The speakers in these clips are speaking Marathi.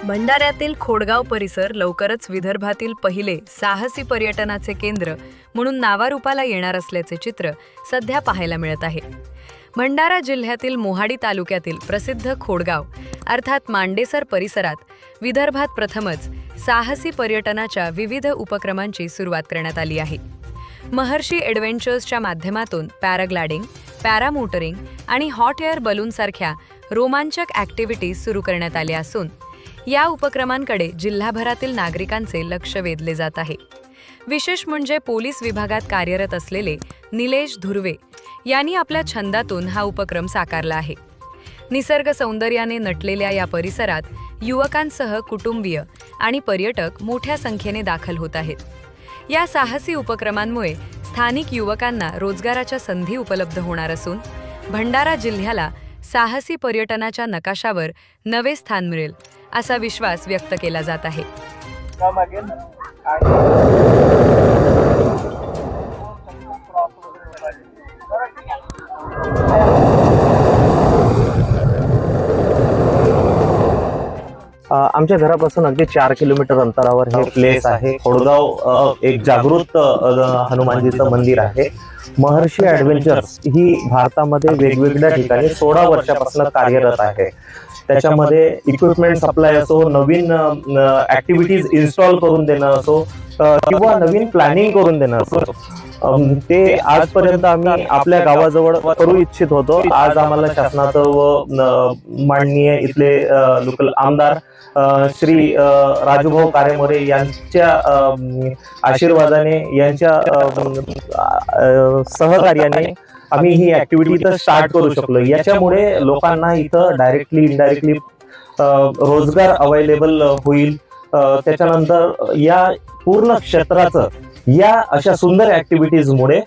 भंडाऱ्यातील खोडगाव परिसर लवकरच विदर्भातील पहिले साहसी पर्यटनाचे केंद्र म्हणून नावारूपाला येणार असल्याचे चित्र सध्या पाहायला मिळत आहे। भंडारा जिल्ह्यातील मोहाडी तालुक्यातील प्रसिद्ध खोडगाव अर्थात मांडेसर परिसरात विदर्भात प्रथमच साहसी पर्यटनाच्या विविध उपक्रमांची सुरुवात करण्यात आली आहे। महर्षी ॲडव्हेंचर्सच्या माध्यमातून पॅराग्लायडिंग, पॅरामोटरिंग आणि हॉट एअर बलूनसारख्या रोमांचक ॲक्टिव्हिटीज सुरू करण्यात आल्या असून या उपक्रमांकडे जिल्हाभरातील नागरिकांचे लक्ष वेधले जात आहे। विशेष म्हणजे पोलीस विभागात कार्यरत असलेले निलेश धुर्वे यांनी आपल्या छंदातून हा उपक्रम साकारला आहे। निसर्ग सौंदर्याने नटलेल्या या परिसरात युवकांसह कुटुंबीय आणि पर्यटक मोठ्या संख्येने दाखल होत आहेत। या साहसी उपक्रमांमुळे स्थानिक युवकांना रोजगाराच्या संधी उपलब्ध होणार असून भंडारा जिल्ह्याला साहसी पर्यटनाच्या नकाशावर नवे स्थान मिळेल असा विश्वास व्यक्त केला जात आहे। आमच्या घरापासून अगदी 4 किलोमीटर अंतरावर हे प्लेस आहे। खोडगाव एक जागृत हनुमानजीचं मंदिर आहे। महर्षी ॲडव्हेंचर्स ही भारतामध्ये वेगवेगळ्या ठिकाणी 16 वर्षापासून कार्यरत आहे। त्याच्यामध्ये इक्विपमेंट सप्लाय असो, नवीन ॲक्टिव्हिटीज इन्स्टॉल करून देणं असो किंवा नवीन प्लॅनिंग करून देणं असो, ते आजपर्यंत आम्ही आपल्या गावाजवळ करू इच्छित होतो। आज आम्हाला शासनाचं व माननीय इथले लोकल आमदार श्री राजूभाऊ कारेमोरे यांच्या आशीर्वादाने, यांच्या सहकार्याने आम्ही ही ॲक्टिव्हिटी इथं स्टार्ट करू शकलो। याच्यामुळे लोकांना इथं डायरेक्टली इनडायरेक्टली रोजगार अवेलेबल होईल। त्याच्यानंतर या पूर्ण क्षेत्राचं या अशा सुंदर ॲक्टिव्हिटीजमुळे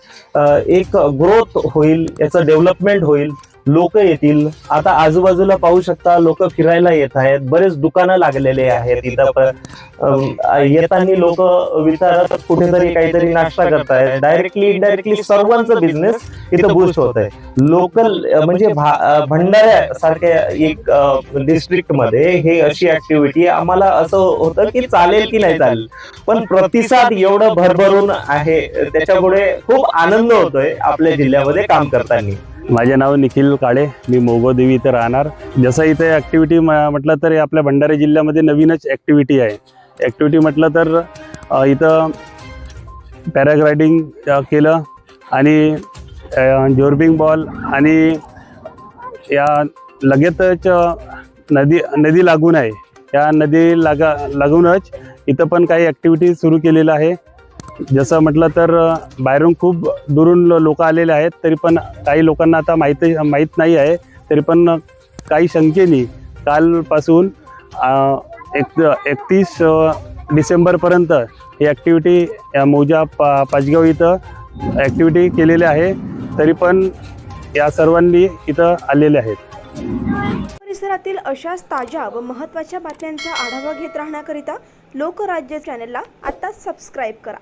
एक ग्रोथ होईल, याचं डेव्हलपमेंट होईल, लोक येतील। आता आजूबाजूला पाहू शकता लोक फिरायला येत आहेत, बरेच दुकानं लागलेले आहेत इथं। येताना लोक विचारत कुठेतरी काहीतरी नाश्ता करतायत। डायरेक्टली इनडायरेक्टली सर्वांचं बिझनेस इथं बूस्ट होत आहे। लोकल म्हणजे भंडारा सारख्या एक डिस्ट्रिक्ट मध्ये हे अशी ॲक्टिव्हिटी आम्हाला असं होतं की चालेल की नाही चालेल, पण प्रतिसाद एवढं भरभरून आहे, त्याच्यामुळे खूप आनंद होतोय आपल्या जिल्ह्यामध्ये काम करताना। माझे नाव निखिल काळे, मी मोगोदेवी इथे राहणार। जसं इथे ॲक्टिव्हिटी म्हटलं तर आपल्या भंडारा जिल्ह्यामध्ये नवीनच ॲक्टिव्हिटी आहे। ॲक्टिव्हिटी म्हटलं तर इथं पॅराग्लायडिंग केलं आणि जॉर्बिंग बॉल आणि या लगेचच नदी लागून आहे, या नदी लागूनच इथं पण काही ॲक्टिव्हिटी सुरू केलेलं आहे। जसं म्हटलं तर बाहेरून खूप दुरून लोक आलेले आहेत, तरी पण काही लोकांना आता माहीत नाही आहे, तरी पण काही शंकेने कालपासून 31 डिसेंबरपर्यंत ही ॲक्टिव्हिटी मौजा पाचगाव इथं ॲक्टिव्हिटी केलेली आहे, तरी पण या सर्वांनी इथं आलेले आहेत। परिसरातील अशाच ताज्या व महत्त्वाच्या बातम्यांचा आढावा घेत राहण्याकरिता लोकराज्य चॅनलला आत्ताच सबस्क्राईब करा।